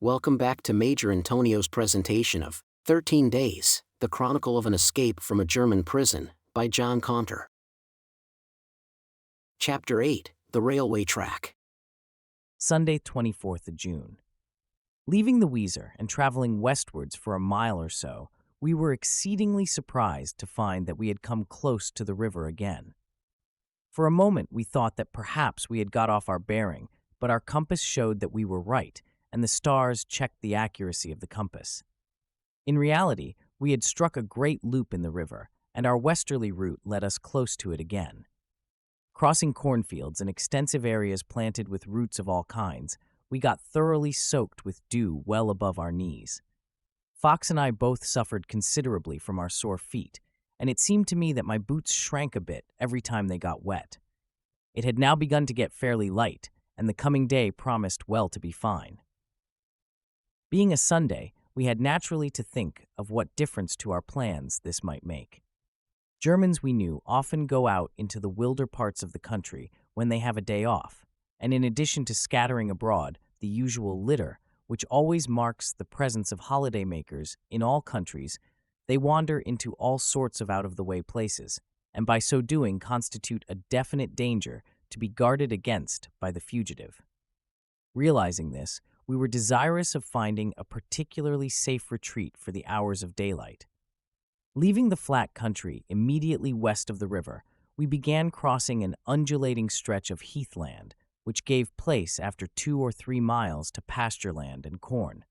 Welcome back to Major Intonio's presentation of 13 Days, The Chronicle of an Escape from a German Prison, by John Caunter. Chapter 8, The Railway Track. Sunday, 24th of June. Leaving the Weser and traveling westwards for a mile or so, we were exceedingly surprised to find that we had come close to the river again. For a moment we thought that perhaps we had got off our bearing, but our compass showed that we were right, and the stars checked the accuracy of the compass. In reality, we had struck a great loop in the river, and our westerly route led us close to it again. Crossing cornfields and extensive areas planted with roots of all kinds, we got thoroughly soaked with dew well above our knees. Fox and I both suffered considerably from our sore feet, and it seemed to me that my boots shrank a bit every time they got wet. It had now begun to get fairly light, and the coming day promised well to be fine. Being a Sunday, we had naturally to think of what difference to our plans this might make. Germans, we knew, often go out into the wilder parts of the country when they have a day off, and in addition to scattering abroad the usual litter, which always marks the presence of holiday-makers in all countries, they wander into all sorts of out-of-the-way places, and by so doing constitute a definite danger to be guarded against by the fugitive. Realizing this, we were desirous of finding a particularly safe retreat for the hours of daylight. Leaving the flat country immediately west of the river, we began crossing an undulating stretch of heathland, which gave place after 2 or 3 miles to pasture land and corn.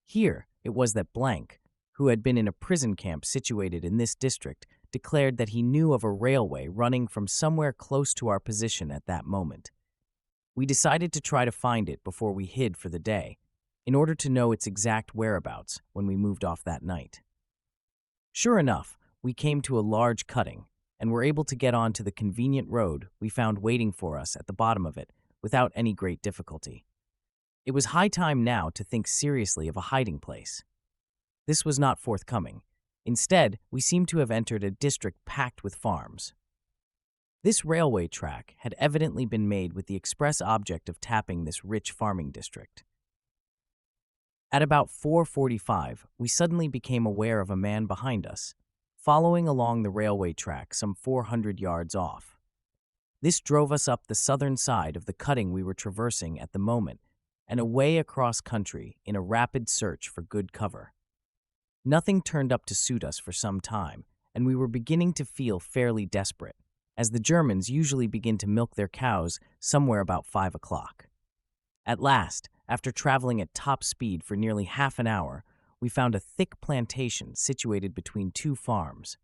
Here it was that Blank, who had been in a prison camp situated in this district, declared that he knew of a railway running from somewhere close to our position at that moment. We decided to try to find it before we hid for the day, in order to know its exact whereabouts when we moved off that night. Sure enough, we came to a large cutting, and were able to get on to the convenient road we found waiting for us at the bottom of it without any great difficulty. It was high time now to think seriously of a hiding place. This was not forthcoming. Instead, we seemed to have entered a district packed with farms. This railway track had evidently been made with the express object of tapping this rich farming district. At about 4:45, we suddenly became aware of a man behind us, following along the railway track some 400 yards off. This drove us up the southern side of the cutting we were traversing at the moment, and away across country in a rapid search for good cover. Nothing turned up to suit us for some time, and we were beginning to feel fairly desperate, as the Germans usually begin to milk their cows somewhere about 5 o'clock. At last, after traveling at top speed for nearly half an hour, we found a thick plantation situated between 2 farms.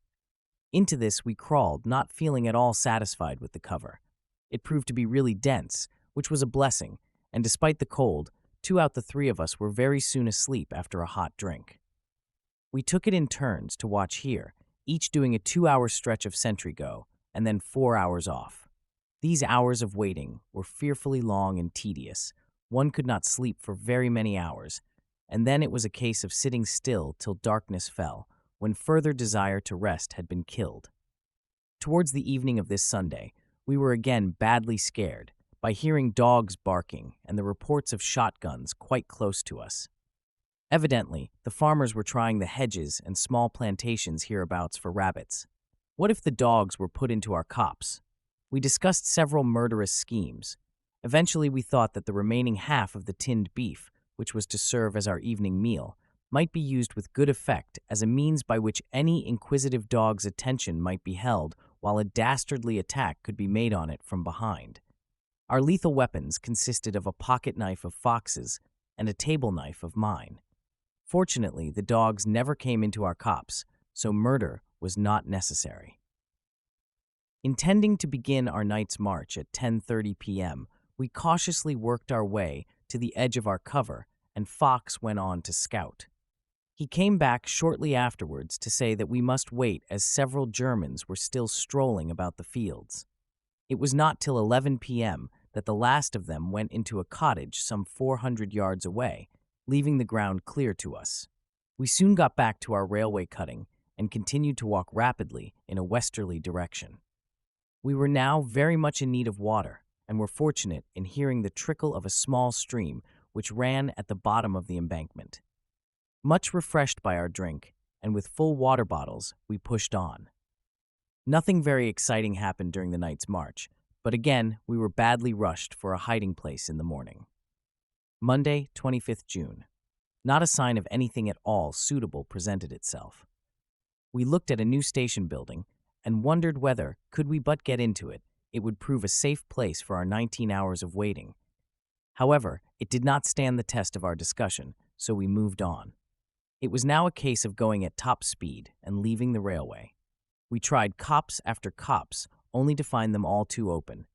Into this we crawled, not feeling at all satisfied with the cover. It proved to be really dense, which was a blessing, and despite the cold, 2 out of the 3 of us were very soon asleep after a hot drink. We took it in turns to watch here, each doing a 2-hour stretch of sentry go, and then 4 hours off. These hours of waiting were fearfully long and tedious. One could not sleep for very many hours, and then it was a case of sitting still till darkness fell, when further desire to rest had been killed. Towards the evening of this Sunday, we were again badly scared by hearing dogs barking and the reports of shotguns quite close to us. Evidently, the farmers were trying the hedges and small plantations hereabouts for rabbits. What if the dogs were put into our copse? We discussed several murderous schemes. Eventually, we thought that the remaining half of the tinned beef, which was to serve as our evening meal, might be used with good effect as a means by which any inquisitive dog's attention might be held while a dastardly attack could be made on it from behind. Our lethal weapons consisted of a pocket knife of Fox's and a table knife of mine. Fortunately, the dogs never came into our copse, so murder was not necessary. Intending to begin our night's march at 10:30 p.m., we cautiously worked our way to the edge of our cover, and Fox went on to scout. He came back shortly afterwards to say that we must wait as several Germans were still strolling about the fields. It was not till 11 p.m. that the last of them went into a cottage some 400 yards away, leaving the ground clear to us. We soon got back to our railway cutting and continued to walk rapidly in a westerly direction. We were now very much in need of water, and were fortunate in hearing the trickle of a small stream which ran at the bottom of the embankment. Much refreshed by our drink, and with full water bottles, we pushed on. Nothing very exciting happened during the night's march, but again, we were badly rushed for a hiding place in the morning. Monday, 25th June. Not a sign of anything at all suitable presented itself. We looked at a new station building and wondered whether, could we but get into it, it would prove a safe place for our 19 hours of waiting. However, it did not stand the test of our discussion, so we moved on. It was now a case of going at top speed and leaving the railway. We tried copse after copse, only to find them all too open.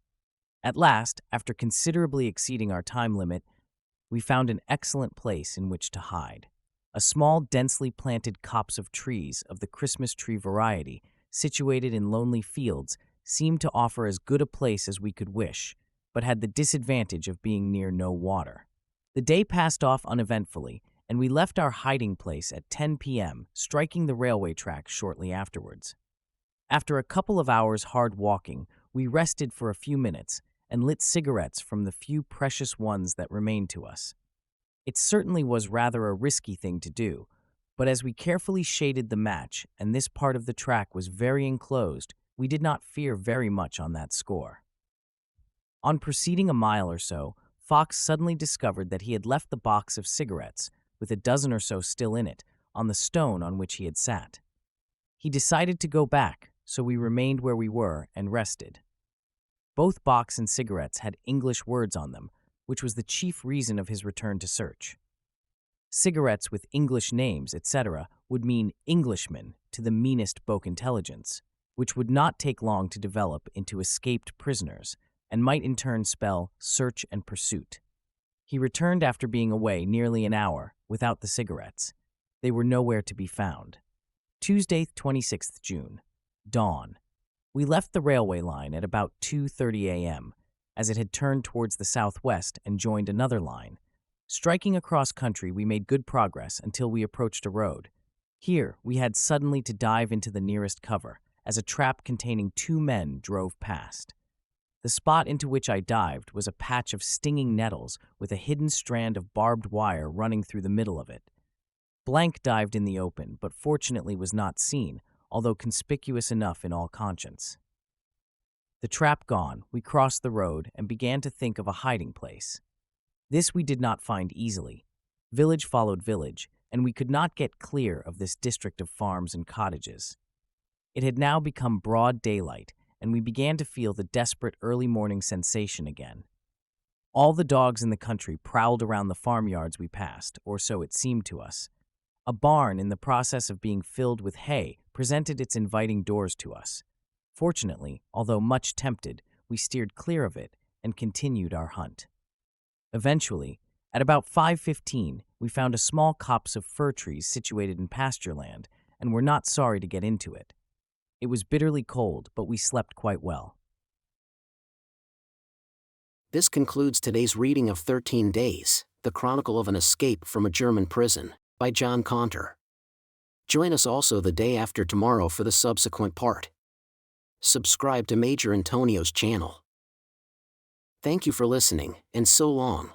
At last, after considerably exceeding our time limit, we found an excellent place in which to hide. A small, densely planted copse of trees of the Christmas tree variety, situated in lonely fields, seemed to offer as good a place as we could wish, but had the disadvantage of being near no water. The day passed off uneventfully, and we left our hiding place at 10 p.m., striking the railway track shortly afterwards. After a couple of hours' hard walking, we rested for a few minutes and lit cigarettes from the few precious ones that remained to us. It certainly was rather a risky thing to do, but as we carefully shaded the match and this part of the track was very enclosed, we did not fear very much on that score. On proceeding a mile or so, Fox suddenly discovered that he had left the box of cigarettes, with a dozen or so still in it, on the stone on which he had sat. He decided to go back, so we remained where we were and rested. Both box and cigarettes had English words on them, which was the chief reason of his return to search. Cigarettes with English names, etc., would mean Englishmen to the meanest Boer intelligence, which would not take long to develop into escaped prisoners, and might in turn spell search and pursuit. He returned after being away nearly an hour, without the cigarettes. They were nowhere to be found. Tuesday, 26th June. Dawn. We left the railway line at about 2:30 a.m., as it had turned towards the southwest and joined another line. Striking across country, we made good progress until we approached a road. Here, we had suddenly to dive into the nearest cover, as a trap containing 2 men drove past. The spot into which I dived was a patch of stinging nettles with a hidden strand of barbed wire running through the middle of it. Blank dived in the open, but fortunately was not seen, although conspicuous enough in all conscience. The trap gone, we crossed the road and began to think of a hiding place. This we did not find easily. Village followed village, and we could not get clear of this district of farms and cottages. It had now become broad daylight, and we began to feel the desperate early morning sensation again. All the dogs in the country prowled around the farmyards we passed, or so it seemed to us. A barn in the process of being filled with hay presented its inviting doors to us. Fortunately, although much tempted, we steered clear of it and continued our hunt. Eventually, at about 5:15, we found a small copse of fir trees situated in pasture land, and were not sorry to get into it. It was bitterly cold, but we slept quite well. This concludes today's reading of 13 Days, The Chronicle of an Escape from a German Prison, by John Caunter. Join us also the day after tomorrow for the subsequent part. Subscribe to Major Intonio's channel. Thank you for listening, and so long.